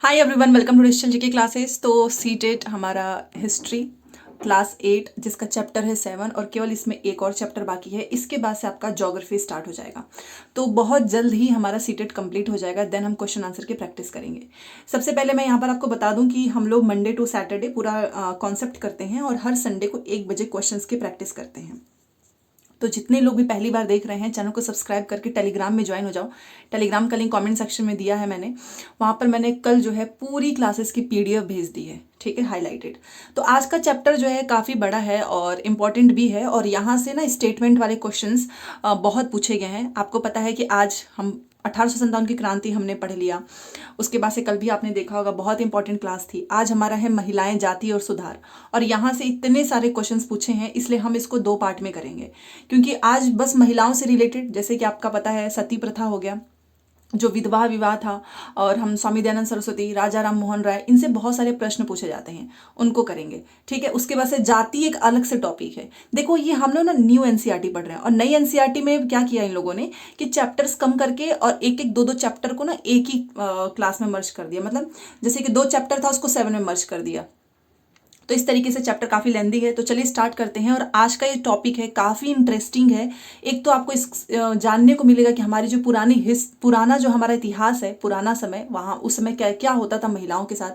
Hi everyone, welcome to digital GK classes. तो CTET हमारा history class 8 जिसका chapter है 7 और केवल इसमें एक और चैप्टर बाकी है। इसके बाद से आपका ज्योग्राफी स्टार्ट हो जाएगा। तो बहुत जल्द ही हमारा सीटेट कंप्लीट हो जाएगा। देन हम क्वेश्चन आंसर की प्रैक्टिस करेंगे। सबसे पहले मैं यहाँ पर आपको बता दूं कि हम लोग मंडे टू सैटरडे पूरा कॉन्सेप्ट करते हैं और हर संडे को 1 बजे क्वेश्चन की प्रैक्टिस करते हैं। तो जितने लोग भी पहली बार देख रहे हैं, चैनल को सब्सक्राइब करके टेलीग्राम में ज्वाइन हो जाओ। टेलीग्राम का लिंक कमेंट सेक्शन में दिया है मैंने। वहाँ पर मैंने कल जो है पूरी क्लासेस की पीडीएफ भेज दी है, ठीक है, हाईलाइटेड। तो आज का चैप्टर जो है काफ़ी बड़ा है और इम्पॉर्टेंट भी है। और यहाँ से ना स्टेटमेंट वाले क्वेश्चंस बहुत पूछे गए हैं। आपको पता है कि आज हम 1857 की क्रांति हमने पढ़ लिया। उसके बाद से कल भी आपने देखा होगा, बहुत इंपॉर्टेंट क्लास थी। आज हमारा है महिलाएं, जाति और सुधार। और यहाँ से इतने सारे क्वेश्चंस पूछे हैं, इसलिए हम इसको 2 पार्ट में करेंगे। क्योंकि आज बस महिलाओं से रिलेटेड, जैसे कि आपका पता है सती प्रथा हो गया, जो विधवा विवाह था, और हम स्वामी दयानंद सरस्वती, राजा राम मोहन राय, इनसे बहुत सारे प्रश्न पूछे जाते हैं, उनको करेंगे। ठीक है। उसके बाद से जाति एक अलग से टॉपिक है। देखो, ये हम लोग ना न्यू एनसीईआरटी पढ़ रहे हैं और नई एनसीईआरटी में क्या किया इन लोगों ने कि चैप्टर्स कम करके और एक एक दो दो चैप्टर को ना एक ही क्लास में मर्ज कर दिया। मतलब जैसे कि 2 चैप्टर था, उसको 7 में मर्ज कर दिया। तो इस तरीके से चैप्टर काफ़ी लेंदी है। तो चलिए स्टार्ट करते हैं। और आज का ये टॉपिक है काफ़ी इंटरेस्टिंग है। एक तो आपको इस जानने को मिलेगा कि हमारी जो पुराना जो हमारा इतिहास है, पुराना समय, वहाँ उस समय क्या क्या होता था महिलाओं के साथ,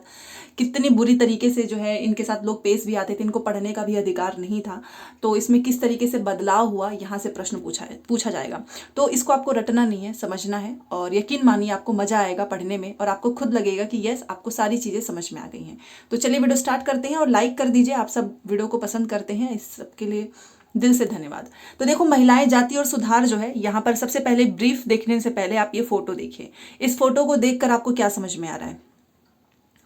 कितनी बुरी तरीके से जो है इनके साथ लोग पेश भी आते थे, इनको पढ़ने का भी अधिकार नहीं था। तो इसमें किस तरीके से बदलाव हुआ, यहाँ से प्रश्न पूछा जाएगा। तो इसको आपको रटना नहीं है, समझना है। और यकीन मानिए आपको मजा आएगा पढ़ने में और आपको खुद लगेगा कि यस, आपको सारी चीज़ें समझ में आ गई हैं। तो चलिए वीडियो स्टार्ट करते हैं और लाइक कर दीजिए। आप सब वीडियो को पसंद करते हैं, इस सब के लिए दिल से धन्यवाद। तो देखो, महिलाएं, जाति और सुधार जो है, यहाँ पर सबसे पहले ब्रीफ देखने से पहले आप ये फोटो देखिए। इस फोटो को देखकर आपको क्या समझ में आ रहा है?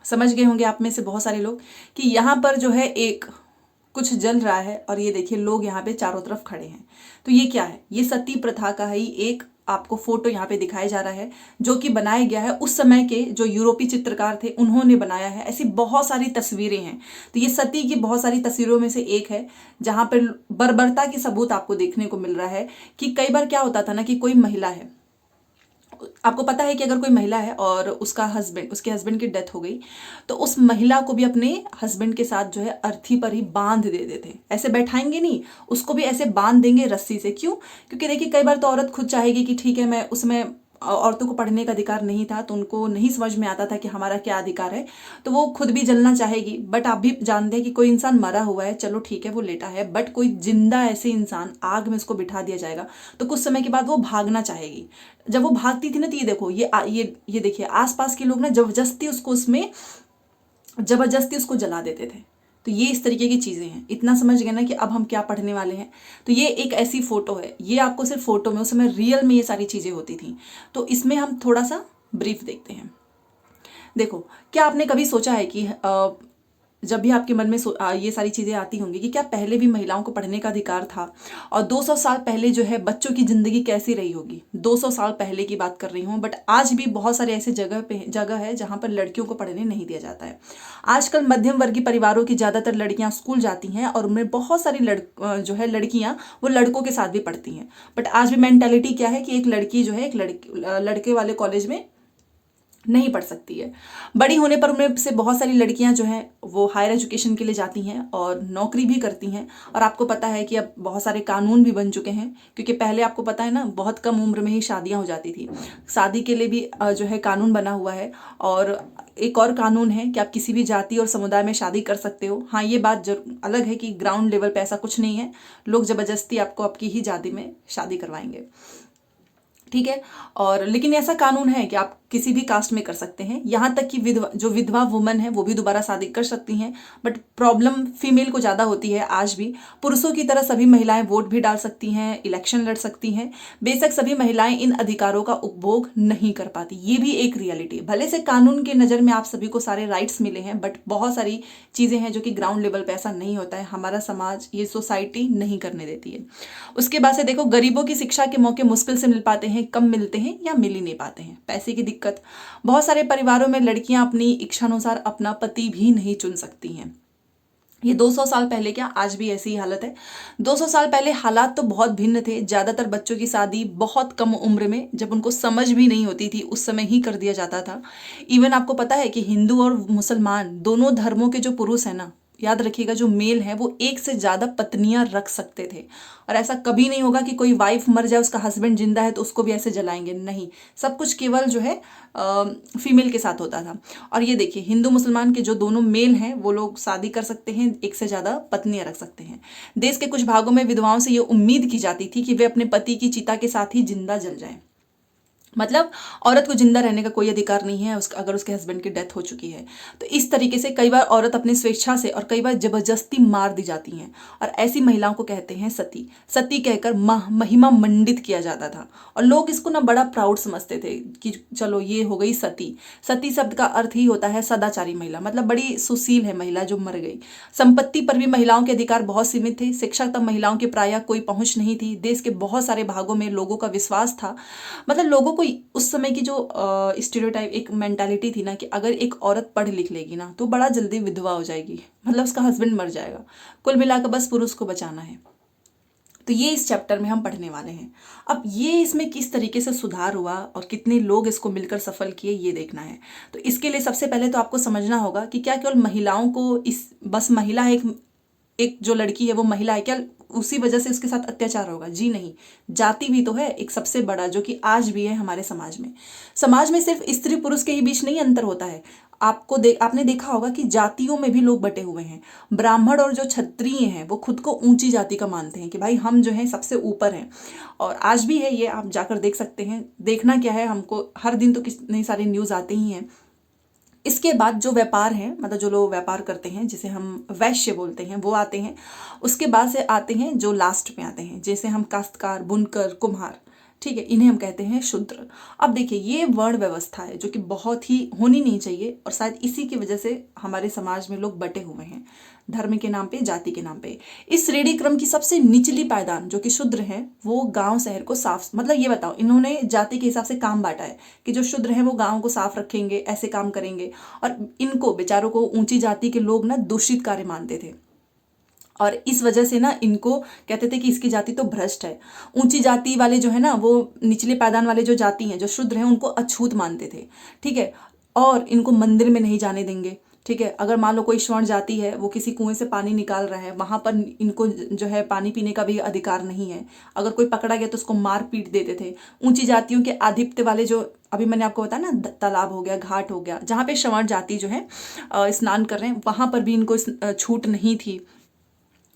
समझ गए होंगे आप में से बहुत सारे लोग कि यहाँ पर जो है एक कुछ जल रहा है और ये देखिए लोग यहाँ पे चारों तरफ खड़े हैं। तो ये क्या है? ये सती प्रथा का ही एक आपको फोटो यहाँ पे दिखाया जा रहा है, जो कि बनाया गया है उस समय के जो यूरोपीय चित्रकार थे, उन्होंने बनाया है। ऐसी बहुत सारी तस्वीरें हैं। तो ये सती की बहुत सारी तस्वीरों में से एक है, जहाँ पर बर्बरता की सबूत आपको देखने को मिल रहा है। कि कई बार क्या होता था ना कि कोई महिला है, आपको पता है कि अगर कोई महिला है और उसके हस्बैंड की डेथ हो गई, तो उस महिला को भी अपने हस्बैंड के साथ जो है अर्थी पर ही बांध दे देते। ऐसे बैठाएंगे नहीं, उसको भी ऐसे बांध देंगे रस्सी से। क्यों? क्योंकि देखिए कई बार तो औरत खुद चाहेगी कि ठीक है, मैं उसमें औरतों को पढ़ने का अधिकार नहीं था, तो उनको नहीं समझ में आता था कि हमारा क्या अधिकार है, तो वो खुद भी जलना चाहेगी। बट आप भी जानते हैं कि कोई इंसान मरा हुआ है, चलो ठीक है वो लेटा है, बट कोई जिंदा ऐसे इंसान आग में उसको बिठा दिया जाएगा, तो कुछ समय के बाद वो भागना चाहेगी। जब वो भागती थी ना, तो ये देखो, ये देखिए आसपास के लोग ना जबरदस्ती उसको जला देते थे। तो ये इस तरीके की चीज़ें हैं। इतना समझ गए ना कि अब हम क्या पढ़ने वाले हैं। तो ये एक ऐसी फोटो है, ये आपको सिर्फ फोटो में, उस समय रियल में ये सारी चीज़ें होती थी। तो इसमें हम थोड़ा सा ब्रीफ देखते हैं। देखो, क्या आपने कभी सोचा है कि जब भी आपके मन में ये सारी चीज़ें आती होंगी कि क्या पहले भी महिलाओं को पढ़ने का अधिकार था, और 200 साल पहले जो है बच्चों की ज़िंदगी कैसी रही होगी? 200 साल पहले की बात कर रही हूँ। बट आज भी बहुत सारे ऐसे जगह है जहाँ पर लड़कियों को पढ़ने नहीं दिया जाता है। आजकल मध्यम वर्गीय परिवारों की ज़्यादातर लड़कियाँ स्कूल जाती हैं और उनमें बहुत सारी जो है लड़कियाँ वो लड़कों के साथ भी पढ़ती हैं। बट आज भी मेंटेलिटी क्या है कि एक लड़की जो है एक लड़के वाले कॉलेज में नहीं पढ़ सकती है। बड़ी होने पर उनमें से बहुत सारी लड़कियां जो हैं वो हायर एजुकेशन के लिए जाती हैं और नौकरी भी करती हैं। और आपको पता है कि अब बहुत सारे कानून भी बन चुके हैं, क्योंकि पहले आपको पता है ना, बहुत कम उम्र में ही शादियां हो जाती थी। शादी के लिए भी जो है कानून बना हुआ है। और एक और कानून है कि आप किसी भी जाति और समुदाय में शादी कर सकते हो। हाँ, ये बात अलग है कि ग्राउंड लेवल पे ऐसा कुछ नहीं है, लोग जबरदस्ती आपको आपकी ही जाति में शादी करवाएंगे, ठीक है। और लेकिन ऐसा कानून है कि आप किसी भी कास्ट में कर सकते हैं। यहाँ तक कि विधवा वुमन है वो भी दोबारा शादी कर सकती हैं। बट प्रॉब्लम फीमेल को ज़्यादा होती है। आज भी पुरुषों की तरह सभी महिलाएं वोट भी डाल सकती हैं, इलेक्शन लड़ सकती हैं। बेशक सभी महिलाएं इन अधिकारों का उपभोग नहीं कर पाती, ये भी एक रियलिटी। भले से कानून के नज़र में आप सभी को सारे राइट्स मिले हैं, बट बहुत सारी चीज़ें हैं जो कि ग्राउंड लेवल पर ऐसा नहीं होता है। हमारा समाज, ये सोसाइटी नहीं करने देती है। उसके बाद से देखो, गरीबों की शिक्षा के मौके मुश्किल से मिल पाते हैं, कम मिलते हैं या मिल ही नहीं पाते हैं। पैसे की दिक्कत, बहुत सारे परिवारों में लड़कियां अपनी इच्छानुसार अपना पति भी नहीं चुन सकती हैं। ये 200 साल पहले क्या, आज भी ऐसी ही हालत है। 200 साल पहले हालात तो बहुत भिन्न थे। ज़्यादातर बच्चों की शादी बहुत कम उम्र में, जब उनको समझ भी नहीं होती थी, उस समय ही कर दिया जाता था। इवन आपको पता है कि हिंदू और मुसलमान दोनों धर्मों के जो पुरुष हैं ना, याद रखिएगा, जो मेल है वो एक से ज़्यादा पत्नियां रख सकते थे। और ऐसा कभी नहीं होगा कि कोई वाइफ मर जाए, उसका हस्बैंड जिंदा है तो उसको भी ऐसे जलाएंगे, नहीं। सब कुछ केवल जो है फीमेल के साथ होता था। और ये देखिए, हिंदू मुसलमान के जो दोनों मेल हैं वो लोग शादी कर सकते हैं, एक से ज़्यादा पत्नियां रख सकते हैं। देश के कुछ भागों में विधवाओं से ये उम्मीद की जाती थी कि वे अपने पति की चिता के साथ ही जिंदा जल जाएं। मतलब औरत को जिंदा रहने का कोई अधिकार नहीं है उसका, अगर उसके हस्बैंड की डेथ हो चुकी है। तो इस तरीके से कई बार औरत अपनी स्वेच्छा से और कई बार जबरदस्ती मार दी जाती हैं, और ऐसी महिलाओं को कहते हैं सती। सती कहकर महिमा मंडित किया जाता था, और लोग इसको ना बड़ा प्राउड समझते थे कि चलो ये हो गई सती। सती शब्द का अर्थ ही होता है सदाचारी महिला, मतलब बड़ी सुशील है महिला जो मर गई। संपत्ति पर भी महिलाओं के अधिकार बहुत सीमित थे। शिक्षा तक महिलाओं की प्रायः कोई पहुंच नहीं थी। देश के बहुत सारे भागों में लोगों का विश्वास था, मतलब लोगों को उस समय की जो स्टीरियोटाइप एक मेंटालिटी थी ना, कि अगर एक औरत पढ़ लिख लेगी ना तो बड़ा जल्दी विधवा हो जाएगी, मतलब उसका हस्बैंड मर जाएगा। कुल मिलाकर बस पुरुष को बचाना है। तो ये इस चैप्टर में हम पढ़ने वाले हैं। अब ये इसमें किस तरीके से सुधार हुआ और कितने लोग इसको मिलकर सफल किए, ये देखना है। तो इसके लिए सबसे पहले तो आपको समझना होगा कि क्या केवल महिलाओं को इस बस महिला है, एक जो लड़की है वो महिला है, क्या उसी वजह से उसके साथ अत्याचार होगा? जी नहीं। जाति भी तो है एक सबसे बड़ा, जो कि आज भी है हमारे समाज में। समाज में सिर्फ स्त्री पुरुष के ही बीच नहीं अंतर होता है। आपने देखा होगा कि जातियों में भी लोग बटे हुए हैं। ब्राह्मण और जो क्षत्रिय हैं वो खुद को ऊंची जाति का मानते हैं कि भाई हम जो है सबसे ऊपर हैं, और आज भी है ये, आप जाकर देख सकते हैं। देखना क्या है, हमको हर दिन तो कितने सारे न्यूज़ आते ही हैं। इसके बाद जो व्यापार है, मतलब जो लोग व्यापार करते हैं जिसे हम वैश्य बोलते हैं, वो आते हैं। उसके बाद से आते हैं जो लास्ट में आते हैं, जैसे हम काश्तकार, बुनकर, कुम्हार, ठीक है, इन्हें हम कहते हैं शूद्र। अब देखिए, ये वर्ण व्यवस्था है जो कि बहुत ही होनी नहीं चाहिए, और शायद इसी की वजह से हमारे समाज में लोग बटे हुए हैं, धर्म के नाम पे, जाति के नाम पे। इस श्रेणी क्रम की सबसे निचली पायदान जो कि शूद्र है, वो गांव शहर को साफ, मतलब ये बताओ, इन्होंने जाति के हिसाब से काम बांटा है कि जो शूद्र हैं वो गांव को साफ रखेंगे, ऐसे काम करेंगे, और इनको बेचारों को ऊंची जाति के लोग ना दूषित कार्य मानते थे, और इस वजह से ना इनको कहते थे कि इसकी जाति तो भ्रष्ट है। ऊंची जाति वाले जो है ना, वो निचले पायदान वाले जो जाति हैं, जो शूद्र हैं, उनको अछूत मानते थे, ठीक है, और इनको मंदिर में नहीं जाने देंगे, ठीक है। अगर मान लो कोई स्वर्ण जाति है, वो किसी कुएं से पानी निकाल रहा है, वहां पर इनको जो है पानी पीने का भी अधिकार नहीं है। अगर कोई पकड़ा गया तो उसको मार पीट देते थे। ऊंची जातियों के आधिपत्य वाले जो, अभी मैंने आपको बताया ना, तालाब हो गया, घाट हो गया, जहाँ पे स्वर्ण जाति जो है स्नान कर रहे हैं, वहां पर भी इनको छूट नहीं थी।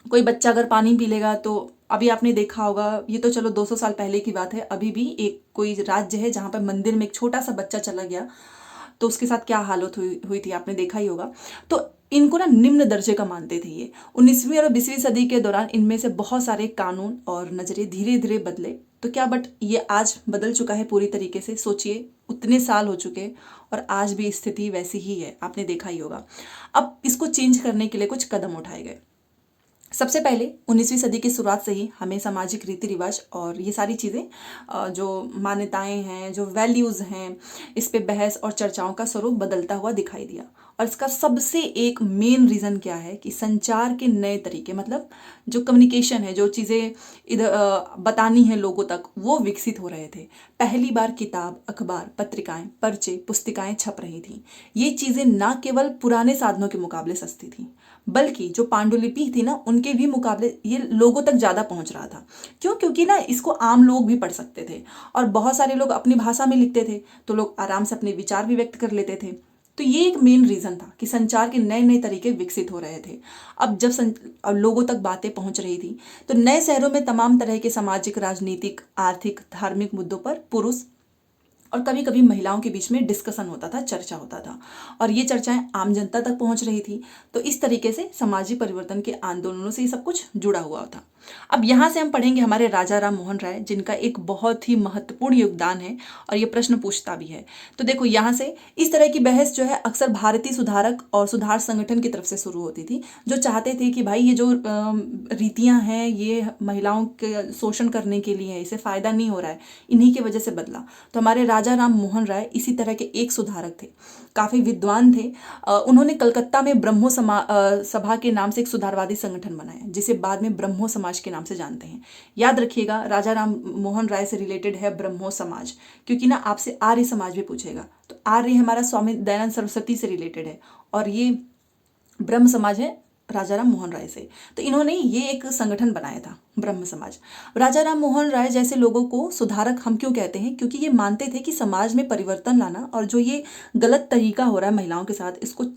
कोई बच्चा अगर पानी पी लेगा तो, अभी आपने देखा होगा, ये तो चलो 200 साल पहले की बात है, अभी भी एक कोई राज्य है जहाँ पर मंदिर में एक छोटा सा बच्चा चला गया तो उसके साथ क्या हालत हुई थी, आपने देखा ही होगा। तो इनको ना निम्न दर्जे का मानते थे ये। 19वीं और 20वीं सदी के दौरान इनमें से बहुत सारे कानून और नजरिए धीरे धीरे बदले। तो क्या, बट ये आज बदल चुका है पूरी तरीके से। सोचिए, उतने साल हो चुके और आज भी स्थिति वैसी ही है, आपने देखा ही होगा। अब इसको चेंज करने के लिए कुछ कदम उठाए गए। सबसे पहले 19वीं सदी की शुरुआत से ही हमें सामाजिक रीति रिवाज और ये सारी चीज़ें, जो मान्यताएं हैं, जो वैल्यूज़ हैं, इस पे बहस और चर्चाओं का स्वरूप बदलता हुआ दिखाई दिया। और इसका सबसे एक मेन रीज़न क्या है कि संचार के नए तरीके, मतलब जो कम्युनिकेशन है, जो चीज़ें इधर बतानी है लोगों तक, वो विकसित हो रहे थे। पहली बार किताब, अखबार, पत्रिकाएं, पर्चे, पुस्तिकाएं छप रही थीं। ये चीज़ें ना केवल पुराने साधनों के मुकाबले सस्ती थीं, बल्कि जो पांडुलिपि थी ना, उनके भी मुकाबले ये लोगों तक ज़्यादा पहुंच रहा था। क्यों? क्योंकि ना इसको आम लोग भी पढ़ सकते थे, और बहुत सारे लोग अपनी भाषा में लिखते थे, तो लोग आराम से अपने विचार भी व्यक्त कर लेते थे। तो ये एक मेन रीज़न था कि संचार के नए नए तरीके विकसित हो रहे थे। अब लोगों तक बातें पहुंच रही थी, तो नए शहरों में तमाम तरह के सामाजिक, राजनीतिक, आर्थिक, धार्मिक मुद्दों पर पुरुष और कभी कभी महिलाओं के बीच में डिस्कशन होता था, चर्चा होता था, और ये चर्चाएं आम जनता तक पहुंच रही थी। तो इस तरीके से सामाजिक परिवर्तन के आंदोलनों से ये सब कुछ जुड़ा हुआ था। अब यहाँ से हम पढ़ेंगे हमारे राजा राम मोहन राय, जिनका एक बहुत ही महत्वपूर्ण योगदान है और ये प्रश्न पूछता भी है। तो देखो यहाँ से इस तरह की बहस जो है अक्सर भारतीय सुधारक और सुधार संगठन की तरफ से शुरू होती थी, जो चाहते थे कि भाई ये जो रीतियां हैं ये महिलाओं के शोषण करने के लिए है, इसे फायदा नहीं हो रहा है, इन्हीं की वजह से बदला। तो हमारे राजा राम मोहन राय इसी तरह के एक सुधारक थे, काफी विद्वान थे। उन्होंने कलकत्ता में ब्रह्मो सभा के नाम से एक सुधारवादी संगठन बनाया, जिसे बाद में ब्रह्मो समाज के नाम से जानते हैं। याद रखिएगा, राजा राम मोहन राय से रिलेटेड है ब्रह्मो समाज, क्योंकि ना आपसे आर्य समाज भी पूछेगा। तो आर्य हमारा स्वामी दयानंद सरस्वती से रिलेटेड है, और ये ब्रह्म समाज है राजा राम मोहन राय से। तो इन्होंने ये एक संगठन बनाया था, ब्रह्म समाज। राजा राम मोहन राय जैसे लोगों को सुधारक हम क्यों कहते हैं? क्योंकि ये मानते थे कि समाज में परिवर्तन लाना और जो ये गलत तरीका हो रहा है महिलाओं के साथ,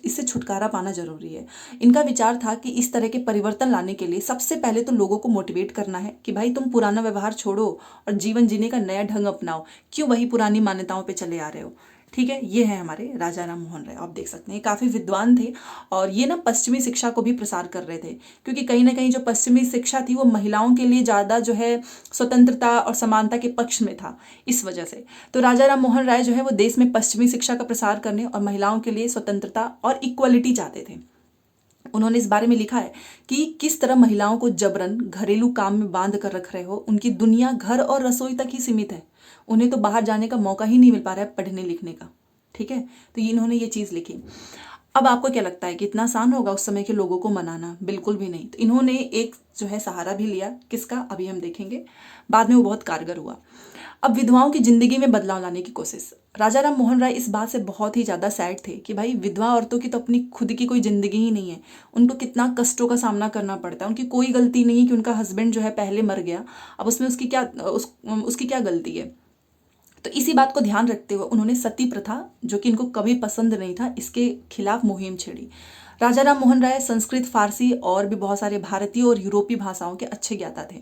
इससे छुटकारा पाना जरूरी है। इनका विचार था कि इस तरह के परिवर्तन लाने के लिए सबसे पहले तो लोगों को मोटिवेट करना है कि भाई तुम पुराना व्यवहार छोड़ो और जीवन जीने का नया ढंग अपनाओ, क्यों वही पुरानी मान्यताओं पर चले आ रहे हो। ठीक है, ये है हमारे राजा राम मोहन राय। आप देख सकते हैं काफ़ी विद्वान थे, और ये ना पश्चिमी शिक्षा को भी प्रसार कर रहे थे, क्योंकि कहीं ना कहीं जो पश्चिमी शिक्षा थी वो महिलाओं के लिए ज़्यादा जो है स्वतंत्रता और समानता के पक्ष में था, इस वजह से। तो राजा राम मोहन राय जो है वो देश में पश्चिमी शिक्षा का प्रसार करने और महिलाओं के लिए स्वतंत्रता और इक्वलिटी चाहते थे। उन्होंने इस बारे में लिखा है कि किस तरह महिलाओं को जबरन घरेलू काम में बांध कर रख रहे हो, उनकी दुनिया घर और रसोई तक ही सीमित है, उन्हें तो बाहर जाने का मौका ही नहीं मिल पा रहा है पढ़ने लिखने का। ठीक है, तो इन्होंने ये चीज़ लिखी। अब आपको क्या लगता है कि इतना आसान होगा उस समय के लोगों को मनाना? बिल्कुल भी नहीं। तो इन्होंने एक जो है सहारा भी लिया, किसका अभी हम देखेंगे, बाद में वो बहुत कारगर हुआ। अब विधवाओं की जिंदगी में बदलाव लाने की कोशिश। राजा राम मोहन राय इस बात से बहुत ही ज़्यादा सैड थे कि भाई विधवा औरतों की तो अपनी खुद की कोई ज़िंदगी ही नहीं है, उनको कितना कष्टों का सामना करना पड़ता है। उनकी कोई गलती नहीं कि उनका हस्बैंड जो है पहले मर गया, अब उसमें उसकी क्या गलती है। तो इसी बात को ध्यान रखते हुए उन्होंने सती प्रथा, जो कि इनको कभी पसंद नहीं था, इसके खिलाफ मुहिम छेड़ी। राजा राम मोहन राय संस्कृत, फारसी और भी बहुत सारे भारतीय और यूरोपीय भाषाओं के अच्छे ज्ञाता थे।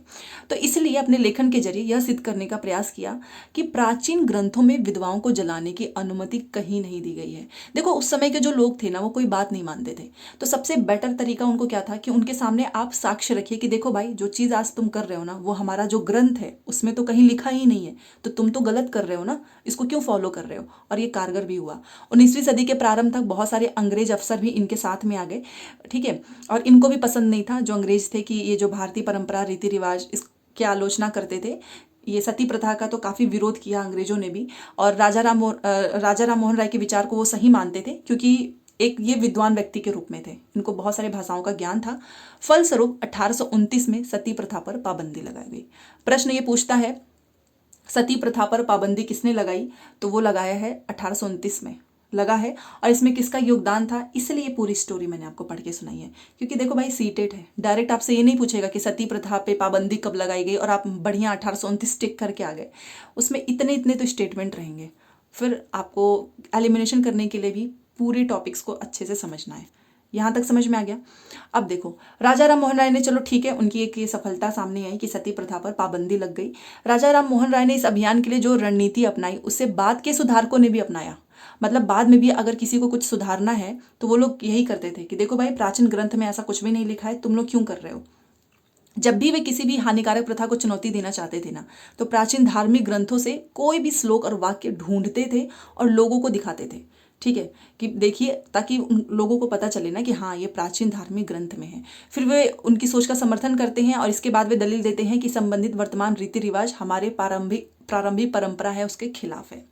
तो इसलिए अपने लेखन के जरिए यह सिद्ध करने का प्रयास किया कि प्राचीन ग्रंथों में विधवाओं को जलाने की अनुमति कहीं नहीं दी गई है। देखो उस समय के जो लोग थे ना, वो कोई बात नहीं मानते थे। तो सबसे बेटर तरीका उनको क्या था कि उनके सामने आप साक्ष्य रखिए कि देखो भाई, जो चीज़ आज तुम कर रहे हो ना, वो हमारा जो ग्रंथ है उसमें तो कहीं लिखा ही नहीं है, तो तुम तो गलत कर रहे हो ना, इसको क्यों फॉलो कर रहे हो। और ये कारगर भी हुआ। 19वीं सदी के प्रारंभ तक बहुत सारे अंग्रेज अफसर भी इनके साथ में आ गए। ठीक है, और इनको भी पसंद नहीं था, जो अंग्रेज थे, कि ये जो भारतीय परंपरा, रीति रिवाज, इसकी आलोचना करते थे। ये सती प्रथा का तो काफ़ी विरोध किया अंग्रेजों ने भी, और राजा राम मोहन राय के विचार को वो सही मानते थे, क्योंकि एक ये विद्वान व्यक्ति के रूप में थे, इनको बहुत सारे भाषाओं का ज्ञान था। फलस्वरूप 1829 में सती प्रथा पर पाबंदी लगाई गई। प्रश्न ये पूछता है, सती प्रथा पर पाबंदी किसने लगाई? तो वो लगाया है 1829 में लगा है। और इसमें किसका योगदान था, इसलिए ये पूरी स्टोरी मैंने आपको पढ़ के सुनाई है, क्योंकि देखो भाई सीटेट है, डायरेक्ट आपसे ये नहीं पूछेगा कि सती प्रथा पे पाबंदी कब लगाई गई और आप बढ़िया 1829 टिक करके आ गए। उसमें इतने इतने तो स्टेटमेंट रहेंगे, फिर आपको एलिमिनेशन करने के लिए भी पूरे टॉपिक्स को अच्छे से समझना है। यहाँ तक समझ में आ गया? अब देखो, राजा राम मोहन राय ने, चलो ठीक है, उनकी एक ये सफलता सामने आई कि सती प्रथा पर पाबंदी लग गई। राजा राम मोहन राय ने इस अभियान के लिए जो रणनीति अपनाई, उससे बाद के सुधारकों ने भी अपनाया। मतलब बाद में भी अगर किसी को कुछ सुधारना है तो वो लोग यही करते थे कि देखो भाई, प्राचीन ग्रंथ में ऐसा कुछ भी नहीं लिखा है, तुम लोग क्यों कर रहे हो। जब भी वे किसी भी हानिकारक प्रथा को चुनौती देना चाहते थे ना, तो प्राचीन धार्मिक ग्रंथों से कोई भी श्लोक और वाक्य ढूंढते थे और लोगों को दिखाते थे। ठीक है, कि देखिए, ताकि उन लोगों को पता चले ना कि हाँ, ये प्राचीन धार्मिक ग्रंथ में है। फिर वे उनकी सोच का समर्थन करते हैं और इसके बाद वे दलील देते हैं कि संबंधित वर्तमान रीति रिवाज हमारे प्रारंभिक परंपरा है, उसके खिलाफ है।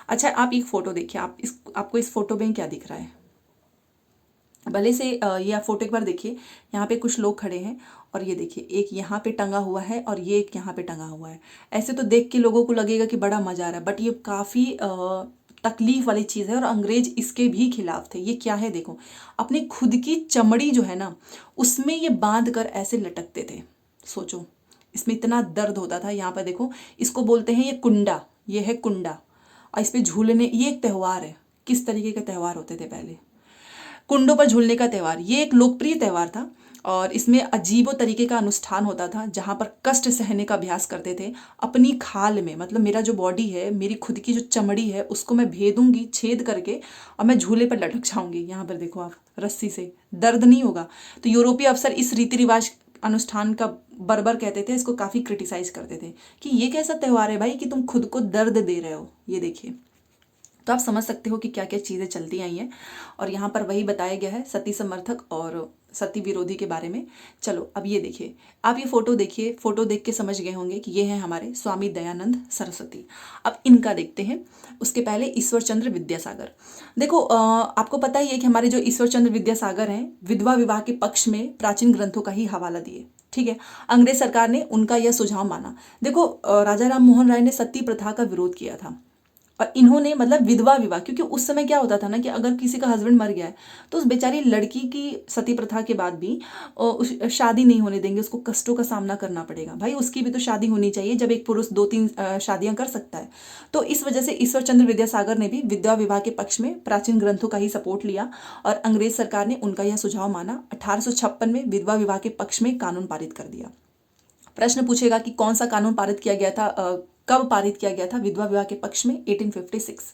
अच्छा, आप एक फोटो देखिए, आपको इस फोटो में क्या दिख रहा है? भले से ये आप फोटो एक बार देखिए। यहाँ पे कुछ लोग खड़े हैं और ये देखिए, एक यहाँ पे टंगा हुआ है और ये एक यहाँ पे टंगा हुआ है। ऐसे तो देख के लोगों को लगेगा कि बड़ा मजा आ रहा है, बट ये काफ़ी तकलीफ वाली चीज़ है और अंग्रेज इसके भी खिलाफ थे। ये क्या है देखो, अपनी खुद की चमड़ी जो है ना, उसमें ये बांध कर ऐसे लटकते थे। सोचो, इसमें इतना दर्द होता था। यहाँ पर देखो, इसको बोलते हैं ये कुंडा, ये है कुंडा, और इस पर झूलने, ये एक त्यौहार है। किस तरीके के त्यौहार होते थे पहले? कुंडों पर झूलने का त्यौहार, ये एक लोकप्रिय त्यौहार था और इसमें अजीबो तरीके का अनुष्ठान होता था, जहाँ पर कष्ट सहने का अभ्यास करते थे। अपनी खाल में, मतलब मेरा जो बॉडी है, मेरी खुद की जो चमड़ी है, उसको मैं भेदूंगी छेद करके और मैं झूले पर लटक जाऊंगी। यहाँ पर देखो आप, रस्सी से, दर्द नहीं होगा। तो यूरोपीय अफसर इस रीति रिवाज अनुष्ठान का बर्बर कहते थे, इसको काफ़ी क्रिटिसाइज करते थे कि ये कैसा त्यौहार है भाई कि तुम खुद को दर्द दे रहे हो। ये देखिए, तो आप समझ सकते हो कि क्या क्या चीज़ें चलती आई हैं। और यहाँ पर वही बताया गया है सती समर्थक और सती विरोधी के बारे में। चलो अब ये देखिए, आप ये फोटो देखिए, फोटो देख के समझ गए होंगे कि ये हैं हमारे स्वामी दयानंद सरस्वती। अब इनका देखते हैं। उसके पहले ईश्वर चंद्र विद्यासागर। देखो आपको पता ही है कि हमारे जो ईश्वर चंद्र विद्यासागर हैं विधवा विवाह के पक्ष में प्राचीन ग्रंथों का ही हवाला दिए। ठीक है, अंग्रेज सरकार ने उनका यह सुझाव माना। देखो राजा राम मोहन राय ने सती प्रथा का विरोध किया था और इन्होंने मतलब विधवा विवाह, क्योंकि उस समय क्या होता था ना कि अगर किसी का हस्बैंड मर गया है तो उस बेचारी लड़की की सती प्रथा के बाद भी शादी नहीं होने देंगे, उसको कष्टों का सामना करना पड़ेगा। भाई उसकी भी तो शादी होनी चाहिए जब एक पुरुष 2-3 शादियां कर सकता है। तो इस वजह से ईश्वर चंद्र विद्यासागर ने भी विधवा विवाह के पक्ष में प्राचीन ग्रंथों का ही सपोर्ट लिया और अंग्रेज सरकार ने उनका यह सुझाव माना। 1856 में विधवा विवाह के पक्ष में कानून पारित कर दिया। प्रश्न पूछेगा कि कौन सा कानून पारित किया गया था, कब पारित किया गया था विधवा विवाह के पक्ष में? 1856।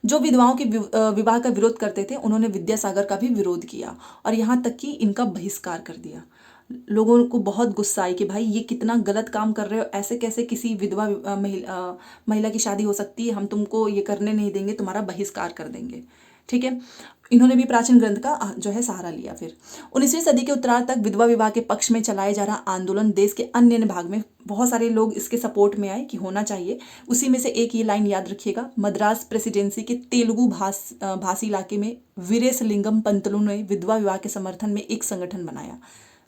जो विधवाओं के विवाह का विरोध करते थे उन्होंने विद्यासागर का भी विरोध किया और यहाँ तक कि इनका बहिष्कार कर दिया। लोगों को बहुत गुस्सा आई कि भाई ये कितना गलत काम कर रहे हो, ऐसे कैसे किसी विधवा महिला की शादी हो सकती है, हम तुमको ये करने नहीं देंगे, तुम्हारा बहिष्कार कर देंगे। ठीक है, इन्होंने भी प्राचीन ग्रंथ का जो है सहारा लिया। फिर 19वीं सदी के उत्तरार्ध तक विधवा विवाह के पक्ष में चलाया जा रहा आंदोलन देश के अन्य भाग में बहुत सारे लोग इसके सपोर्ट में आए कि होना चाहिए। उसी में से एक ये लाइन याद रखिएगा, मद्रास प्रेसिडेंसी के तेलुगु भाषी इलाके में वीरेशलिंगम पंतलु ने विधवा विवाह के समर्थन में एक संगठन बनाया।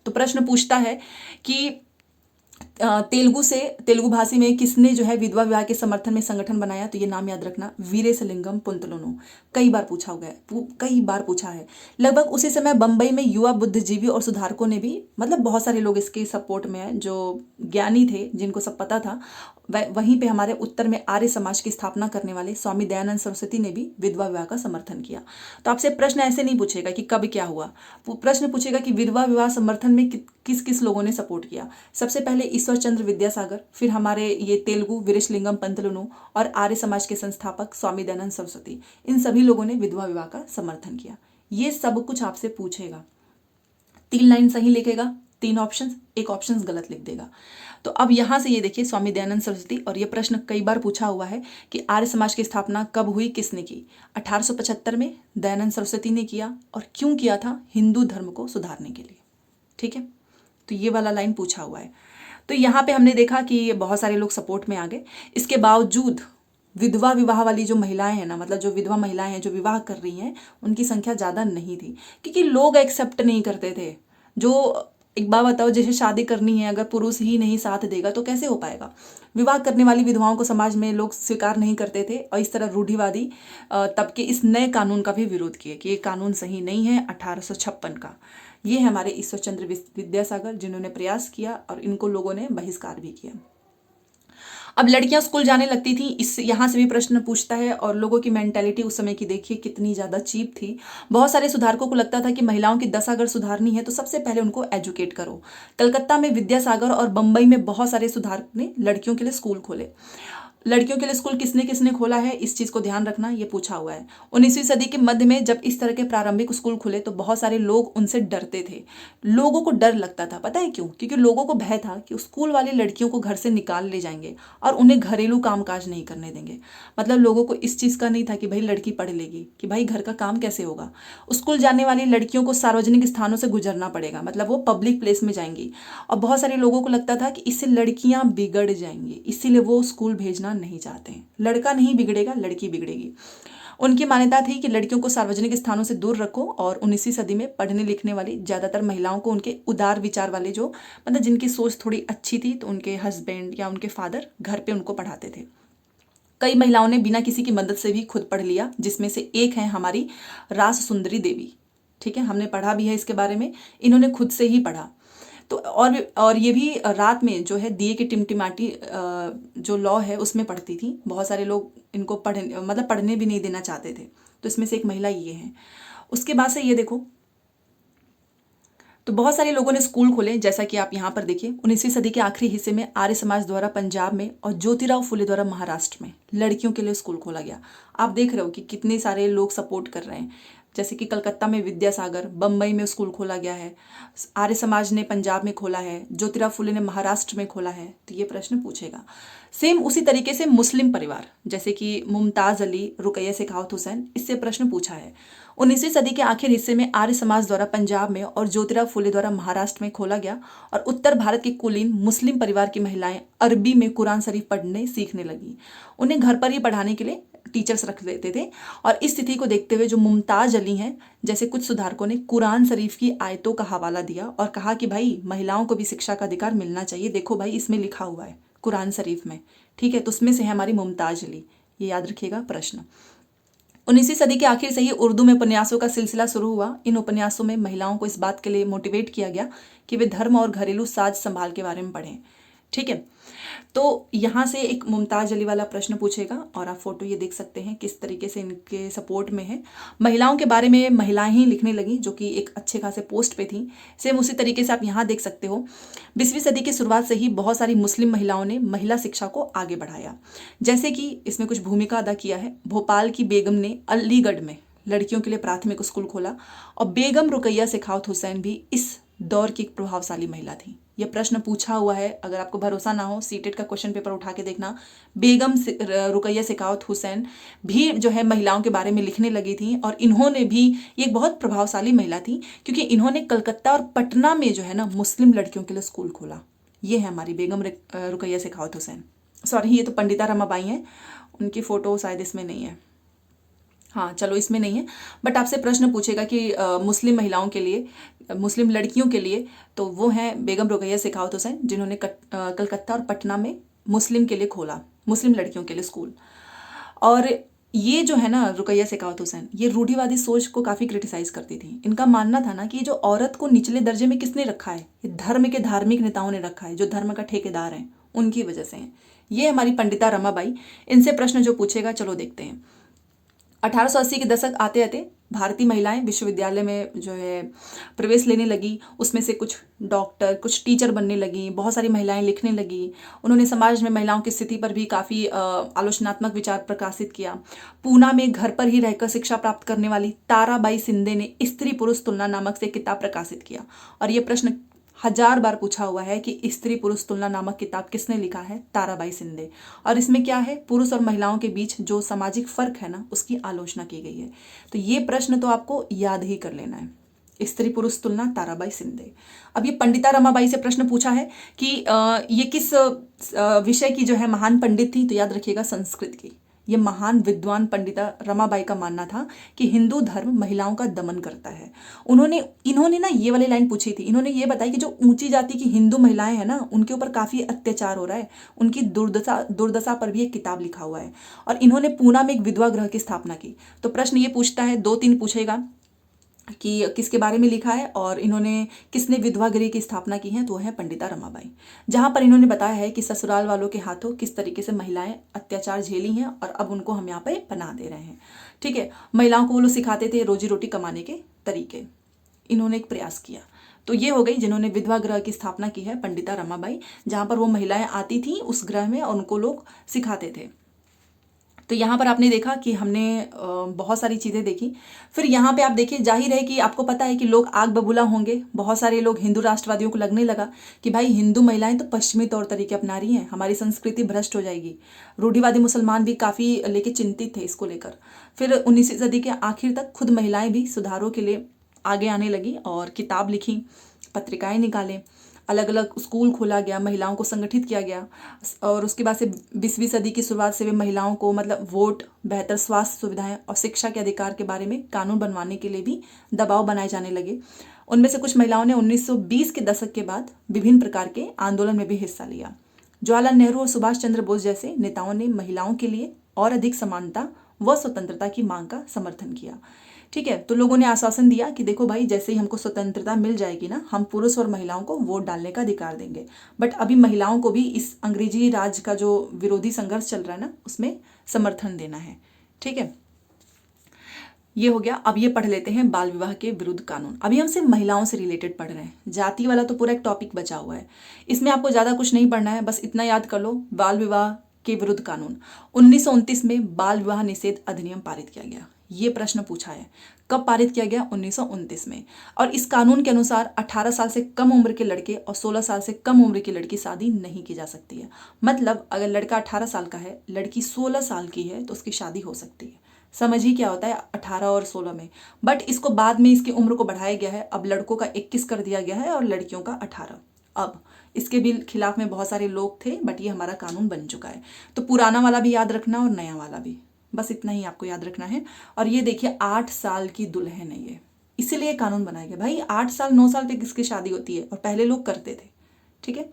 तो प्रश्न पूछता है कि तेलुगु भाषी में किसने जो है विधवा विवाह के समर्थन में संगठन बनाया? तो ये नाम याद रखना, वीरेशलिंगम पंतलुनु। कई बार पूछा है। लगभग उसी समय बंबई में युवा बुद्धिजीवी और सुधारकों ने भी, मतलब बहुत सारे लोग इसके सपोर्ट में हैं जो ज्ञानी थे, जिनको सब पता था। वहीं पे हमारे उत्तर में आर्य समाज की स्थापना करने वाले स्वामी दयानंद सरस्वती ने भी विधवा विवाह का समर्थन किया। तो आपसे प्रश्न ऐसे नहीं पूछेगा कि कब क्या हुआ, प्रश्न पूछेगा कि विधवा विवाह समर्थन में किस किस लोगों ने सपोर्ट किया। सबसे पहले ईश्वर चंद्र विद्यासागर, फिर हमारे ये तेलुगु वीरेशलिंगम पंतलुनु और आर्य समाज के संस्थापक स्वामी दयानंद सरस्वती, इन सभी लोगों ने विधवा विवाह का समर्थन किया। ये सब कुछ आपसे पूछेगा। 3 लाइन सही लिखेगा, 3 ऑप्शन, एक ऑप्शन गलत लिख देगा। तो अब यहाँ से ये देखिए स्वामी दयानंद सरस्वती, और ये प्रश्न कई बार पूछा हुआ है कि आर्य समाज की स्थापना कब हुई, किसने की? 1875 में दयानंद सरस्वती ने किया। और क्यों किया था? हिंदू धर्म को सुधारने के लिए। ठीक है, तो ये वाला लाइन पूछा हुआ है। तो यहाँ पे हमने देखा कि बहुत सारे लोग सपोर्ट में आ गए। इसके बावजूद विधवा विवाह वाली जो महिलाएं हैं ना, मतलब जो विधवा महिलाएं हैं जो विवाह कर रही हैं, उनकी संख्या ज़्यादा नहीं थी, क्योंकि लोग एक्सेप्ट नहीं करते थे। जो एक बात बताओ, जैसे शादी करनी है, अगर पुरुष ही नहीं साथ देगा तो कैसे हो पाएगा? विवाह करने वाली विधवाओं को समाज में लोग स्वीकार नहीं करते थे और इस तरह रूढ़िवादी तबके इस नए कानून का भी विरोध किए कि ये कानून सही नहीं है 1856 का। ये है हमारे ईश्वर चंद्र विद्यासागर, जिन्होंने प्रयास किया और इनको लोगों ने बहिष्कार भी किया। अब लड़कियां स्कूल जाने लगती थी, इस यहाँ से भी प्रश्न पूछता है। और लोगों की मेंटेलिटी उस समय की देखिए कितनी ज़्यादा चीप थी। बहुत सारे सुधारकों को लगता था कि महिलाओं की दशा अगर सुधारनी है तो सबसे पहले उनको एजुकेट करो। कलकत्ता में विद्यासागर और बम्बई में बहुत सारे सुधारक ने लड़कियों के लिए स्कूल खोले। लड़कियों के लिए स्कूल किसने किसने खोला है, इस चीज़ को ध्यान रखना, ये पूछा हुआ है। 19वीं सदी के मध्य में जब इस तरह के प्रारंभिक स्कूल खुले तो बहुत सारे लोग उनसे डरते थे। लोगों को डर लगता था, पता है क्यों? क्योंकि लोगों को भय था कि स्कूल वाले लड़कियों को घर से निकाल ले जाएंगे और उन्हें घरेलू कामकाज नहीं करने देंगे। मतलब लोगों को इस चीज़ का नहीं था कि भाई लड़की पढ़ लेगी, कि भाई घर का काम कैसे होगा। स्कूल जाने वाली लड़कियों को सार्वजनिक स्थानों से गुजरना पड़ेगा, मतलब वो पब्लिक प्लेस में जाएंगी। और बहुत सारे लोगों को लगता था कि इससे लड़कियां बिगड़ जाएंगी, इसीलिए वो स्कूल भेजना नहीं चाहते हैं। लड़का नहीं बिगड़ेगा, लड़की बिगड़ेगी। उनकी मान्यता थी कि लड़कियों को सार्वजनिक स्थानों से दूर रखो। और 19वीं सदी में पढ़ने लिखने वाली ज़्यादातर महिलाओं को उनके उदार विचार वाले, जो मतलब जिनकी सोच थोड़ी अच्छी थी, तो उनके हस्बैंड या उनके फादर घर पे उनको पढ़ाते थे। कई महिलाओं ने बिना किसी की मदद से भी खुद पढ़ लिया, जिसमें से एक है हमारी रास सुंदरी देवी। ठीक है, हमने पढ़ा भी है इसके बारे में। इन्होंने खुद से ही पढ़ा। तो और ये भी रात में जो है दिए की टिमटिमाटी जो लॉ है उसमें पढ़ती थी। बहुत सारे लोग इनको पढ़ने भी नहीं देना चाहते थे। तो इसमें से एक महिला ये है। उसके बाद से ये देखो, तो बहुत सारे लोगों ने स्कूल खोले, जैसा कि आप यहाँ पर देखिए। 19वीं सदी के आखिरी हिस्से में आर्य समाज द्वारा पंजाब में और ज्योतिराव फुले द्वारा महाराष्ट्र में लड़कियों के लिए स्कूल खोला गया। आप देख रहे हो कि कितने सारे लोग सपोर्ट कर रहे हैं। जैसे कि कलकत्ता में विद्यासागर, बम्बई में स्कूल खोला गया है, आर्य समाज ने पंजाब में खोला है, ज्योतिराव फुले ने महाराष्ट्र में खोला है, तो ये प्रश्न पूछेगा। सेम उसी तरीके से मुस्लिम परिवार, जैसे कि मुमताज़ अली, रुकैया शेखावत हुसैन, इससे प्रश्न पूछा है। 19वीं सदी के आखिर हिस्से में आर्य समाज द्वारा पंजाब में और ज्योतिराव फुले द्वारा महाराष्ट्र में खोला गया और उत्तर भारत के कुलीन मुस्लिम परिवार की महिलाएं अरबी में कुरान शरीफ पढ़ने सीखने लगी। उन्हें घर पर ही पढ़ाने के लिए टीचर्स रख देते थे और इस स्थिति को देखते हुए जो मुमताज अली हैं जैसे कुछ सुधारकों ने कुरान शरीफ की आयतों का हवाला दिया और कहा कि भाई महिलाओं को भी शिक्षा का अधिकार मिलना चाहिए, देखो भाई इसमें लिखा हुआ है कुरान शरीफ में, ठीक है। तो उसमें से है हमारी मुमताज अली, ये याद रखिएगा प्रश्न। 19वीं सदी के आखिर से ही उर्दू में उपन्यासों का सिलसिला शुरू हुआ। इन उपन्यासों में महिलाओं को इस बात के लिए मोटिवेट किया गया कि वे धर्म और घरेलू साज संभाल के बारे में पढ़ें, ठीक है। तो यहाँ से एक मुमताज अली वाला प्रश्न पूछेगा और आप फोटो ये देख सकते हैं किस तरीके से इनके सपोर्ट में है। महिलाओं के बारे में महिलाएं ही लिखने लगी जो कि एक अच्छे खासे पोस्ट पे थी। सेम उसी तरीके से आप यहाँ देख सकते हो 20वीं सदी की शुरुआत से ही बहुत सारी मुस्लिम महिलाओं ने महिला शिक्षा को आगे बढ़ाया। जैसे कि इसमें कुछ भूमिका अदा किया है। भोपाल की बेगम ने अलीगढ़ में लड़कियों के लिए प्राथमिक स्कूल खोला और बेगम रुकैया शेखावत हुसैन भी इस दौर की एक प्रभावशाली महिला थी। यह प्रश्न पूछा हुआ है, अगर आपको भरोसा ना हो सीटेट का क्वेश्चन पेपर उठा के देखना। बेगम रुकैया शेखावत हुसैन भी जो है महिलाओं के बारे में लिखने लगी थी और इन्होंने भी, ये एक बहुत प्रभावशाली महिला थी क्योंकि इन्होंने कलकत्ता और पटना में जो है ना मुस्लिम लड़कियों के लिए स्कूल खोला। ये है हमारी बेगम रुकैया शेखावत हुसैन। सॉरी, ये तो पंडिता रमाबाई हैं, उनकी फ़ोटो शायद इसमें नहीं है। हाँ चलो, इसमें नहीं है, बट आपसे प्रश्न पूछेगा कि मुस्लिम महिलाओं के लिए, मुस्लिम लड़कियों के लिए, तो वो हैं बेगम रुकैया शेखावत हुसैन जिन्होंने कलकत्ता और पटना में मुस्लिम के लिए खोला, मुस्लिम लड़कियों के लिए स्कूल। और ये जो है ना रुकैया शेखावत हुसैन, ये रूढ़िवादी सोच को काफ़ी क्रिटिसाइज करती थी। इनका मानना था ना कि जो औरत को निचले दर्जे में किसने रखा है, ये धर्म के धार्मिक नेताओं ने रखा है, जो धर्म का ठेकेदार हैं उनकी वजह से हैं। ये हमारी पंडिता रमाबाई। इनसे प्रश्न जो पूछेगा चलो देखते हैं। 1880 के दशक आते आते भारतीय महिलाएं विश्वविद्यालय में जो है प्रवेश लेने लगी। उसमें से कुछ डॉक्टर, कुछ टीचर बनने लगी, बहुत सारी महिलाएं लिखने लगी। उन्होंने समाज में महिलाओं की स्थिति पर भी काफ़ी आलोचनात्मक विचार प्रकाशित किया। पूना में घर पर ही रहकर शिक्षा प्राप्त करने वाली ताराबाई शिंदे ने स्त्री पुरुष तुलना नामक से किताब प्रकाशित किया। और ये प्रश्न 1000 बार पूछा हुआ है कि स्त्री पुरुष तुलना नामक किताब किसने लिखा है? ताराबाई शिंदे। और इसमें क्या है, पुरुष और महिलाओं के बीच जो सामाजिक फर्क है ना, उसकी आलोचना की गई है। तो ये प्रश्न तो आपको याद ही कर लेना है, स्त्री पुरुष तुलना ताराबाई शिंदे। अब ये पंडिता रमाबाई से प्रश्न पूछा है कि ये किस विषय की जो है महान पंडित थी, तो याद रखिएगा संस्कृत की। ये महान विद्वान पंडिता रमाबाई का मानना था कि हिंदू धर्म महिलाओं का दमन करता है। इन्होंने ना ये वाली लाइन पूछी थी। इन्होंने ये बताई कि जो ऊंची जाति की हिंदू महिलाएं हैं ना, उनके ऊपर काफ़ी अत्याचार हो रहा है, उनकी दुर्दशा पर भी एक किताब लिखा हुआ है। और इन्होंने पूना में एक विधवा गृह की स्थापना की। तो प्रश्न ये पूछता है, 2-3 पूछेगा कि किसके बारे में लिखा है और इन्होंने किसने विधवा गृह की स्थापना की है, तो है पंडिता रमाबाई। जहाँ पर इन्होंने बताया है कि ससुराल वालों के हाथों किस तरीके से महिलाएं अत्याचार झेली हैं और अब उनको हम यहाँ पे पनाह दे रहे हैं, ठीक है। महिलाओं को वो लोग सिखाते थे रोजी रोटी कमाने के तरीके। इन्होंने एक प्रयास किया। तो ये हो गई जिन्होंने विधवा गृह की स्थापना की है, पंडिता रमाबाई, जहाँ पर वो महिलाएं आती थी उस गृह में और उनको लोग सिखाते थे। तो यहाँ पर आपने देखा कि हमने बहुत सारी चीज़ें देखी। फिर यहाँ पे आप देखिए, जाहिर है कि आपको पता है कि लोग आग बबूला होंगे। बहुत सारे लोग हिंदू राष्ट्रवादियों को लगने लगा कि भाई हिंदू महिलाएं तो पश्चिमी तौर तरीके अपना रही हैं, हमारी संस्कृति भ्रष्ट हो जाएगी। रूढ़िवादी मुसलमान भी काफ़ी लेके चिंतित थे इसको लेकर। फिर 19वीं सदी के आखिर तक खुद महिलाएं भी सुधारों के लिए आगे आने लगी और किताब लिखी, पत्रिकाएँ निकालें, अलग अलग स्कूल खोला गया, महिलाओं को संगठित किया गया। और उसके बाद से 20वीं सदी की शुरुआत से वे महिलाओं को मतलब वोट, बेहतर स्वास्थ्य सुविधाएं और शिक्षा के अधिकार के बारे में कानून बनवाने के लिए भी दबाव बनाए जाने लगे। उनमें से कुछ महिलाओं ने 1920 के दशक के बाद विभिन्न प्रकार के आंदोलन में भी हिस्सा लिया। जवाहरलाल नेहरू और सुभाष चंद्र बोस जैसे नेताओं ने महिलाओं के लिए और अधिक समानता व स्वतंत्रता की मांग का समर्थन किया, ठीक है। तो लोगों ने आश्वासन दिया कि देखो भाई, जैसे ही हमको स्वतंत्रता मिल जाएगी ना, हम पुरुष और महिलाओं को वोट डालने का अधिकार देंगे। बट अभी महिलाओं को भी इस अंग्रेजी राज का जो विरोधी संघर्ष चल रहा है ना, उसमें समर्थन देना है, ठीक है। ये हो गया। अब ये पढ़ लेते हैं बाल विवाह के विरुद्ध कानून। अभी हम सिर्फ महिलाओं से रिलेटेड पढ़ रहे हैं, जाति वाला तो पूरा एक टॉपिक बचा हुआ है। इसमें आपको ज़्यादा कुछ नहीं पढ़ना है, बस इतना याद कर लो, बाल विवाह के विरुद्ध कानून। 1929 में बाल विवाह निषेध अधिनियम पारित किया गया। ये प्रश्न पूछा है। कब पारित किया गया? 1929 में। और इस कानून के अनुसार 18 साल से कम उम्र के लड़के और 16 साल से कम उम्र की लड़की शादी नहीं की जा सकती है। मतलब अगर लड़का 18 साल का है, लड़की 16 साल की है, तो उसकी शादी हो सकती है। समझ ही क्या होता है 18 और 16 में। बट इसको बाद में इसकी उम्र को बढ़ाया गया है। अब लड़कों का 21 कर दिया गया है और लड़कियों का 18। अब इसके भी खिलाफ में बहुत सारे लोग थे, बट ये हमारा कानून बन चुका है। तो पुराना वाला भी याद रखना और नया वाला भी, बस इतना ही आपको याद रखना है। और ये देखिए 8 साल की दुल्हन है ये, इसीलिए कानून बनाया गया। भाई 8 साल 9 साल पे किसकी शादी होती है, और पहले लोग करते थे। ठीक है,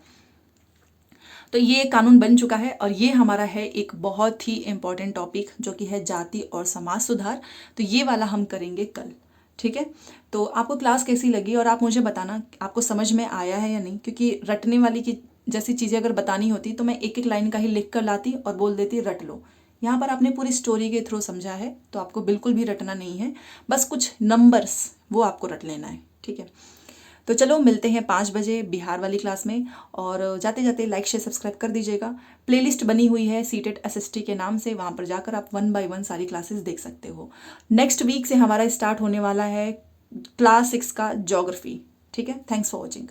तो ये कानून बन चुका है। और ये हमारा है एक बहुत ही इम्पॉर्टेंट टॉपिक, जो कि है जाति और समाज सुधार। तो ये वाला हम करेंगे कल। ठीक है, तो आपको क्लास कैसी लगी और आप मुझे बताना आपको समझ में आया है या नहीं, क्योंकि रटने वाली की जैसी चीज़ें अगर बतानी होती तो मैं एक एक लाइन का ही लिख कर लाती और बोल देती रट लो। यहाँ पर आपने पूरी स्टोरी के थ्रू समझा है, तो आपको बिल्कुल भी रटना नहीं है, बस कुछ नंबर्स वो आपको रट लेना है। ठीक है, तो चलो मिलते हैं 5 बजे बिहार वाली क्लास में। और जाते जाते लाइक शेयर सब्सक्राइब कर दीजिएगा। प्लेलिस्ट बनी हुई है सीटेट एसएसटी के नाम से, वहाँ पर जाकर आप 1 बाय 1 सारी क्लासेस देख सकते हो। नेक्स्ट वीक से हमारा स्टार्ट होने वाला है क्लास 6 का ज्योग्राफी। ठीक है, थैंक्स फॉर वॉचिंग।